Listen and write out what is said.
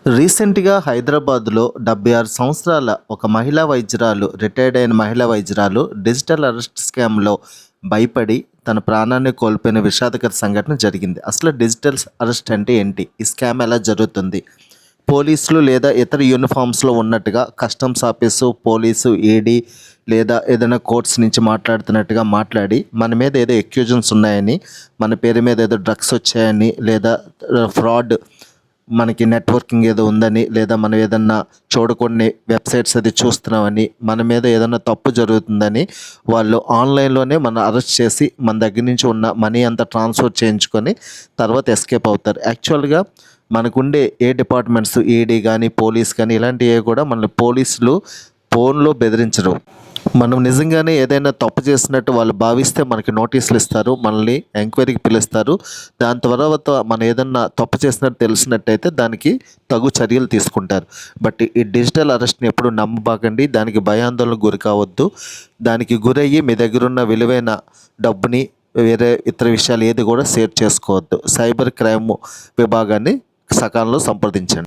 రీసెంట్‌గా హైదరాబాద్‌లో 76 సంవత్సరాల ఒక మహిళా వైద్యురాలు, రిటైర్డ్ అయిన మహిళా వైద్యురాలు డిజిటల్ అరెస్ట్ స్కామ్‌లో భయపడి తన ప్రాణాన్ని కోల్పోయిన విషాదకర సంఘటన జరిగింది. అసలు డిజిటల్ అరెస్ట్ అంటే ఏంటి? ఈ స్కామ్ ఎలా జరుగుతుంది? పోలీసులు లేదా ఇతర యూనిఫామ్స్‌లో ఉన్నట్టుగా కస్టమ్స్ ఆఫీసు, పోలీసు, ఈడీ లేదా ఏదైనా కోర్ట్స్ నుంచి మాట్లాడుతున్నట్టుగా మాట్లాడి మన మీద ఏదో అక్యూజన్స్ ఉన్నాయని, మన పేరు మీద ఏదో డ్రగ్స్ వచ్చాయని లేదా ఫ్రాడ్ మనకి నెట్వర్కింగ్ ఏదో ఉందని లేదా మనం ఏదన్నా చూడకూడని వెబ్సైట్స్ అది చూస్తున్నామని మన మీద ఏదైనా తప్పు జరుగుతుందని వాళ్ళు ఆన్లైన్లోనే మన అరెస్ట్ చేసి మన దగ్గర నుంచి ఉన్న మనీ అంతా ట్రాన్స్ఫర్ చేయించుకొని తర్వాత ఎస్కేప్ అవుతారు. యాక్చువల్గా మనకుండే ఏ డిపార్ట్మెంట్స్ ఈడీ కానీ పోలీస్ కానీ ఇలాంటివి కూడా మన పోలీసులు ఫోన్లో బెదిరించరు. మనం నిజంగానే ఏదైనా తప్పు చేసినట్టు వాళ్ళు భావిస్తే మనకి నోటీసులు ఇస్తారు, మనల్ని ఎంక్వైరీకి పిలుస్తారు. దాని తర్వాత మనం ఏదన్నా తప్పు చేసినట్టు తెలిసినట్టయితే దానికి తగు చర్యలు తీసుకుంటారు. బట్ ఈ డిజిటల్ అరెస్ట్ని ఎప్పుడు నమ్మబాకండి, దానికి భయాందోళనకు గురి కావద్దు. దానికి గురయ్యి మీ దగ్గరున్న విలువైన డబ్బుని వేరే ఇతర విషయాలు ఏది కూడా షేర్ చేసుకోవద్దు. సైబర్ క్రైమ్ విభాగాన్ని సకాలంలో సంప్రదించండి.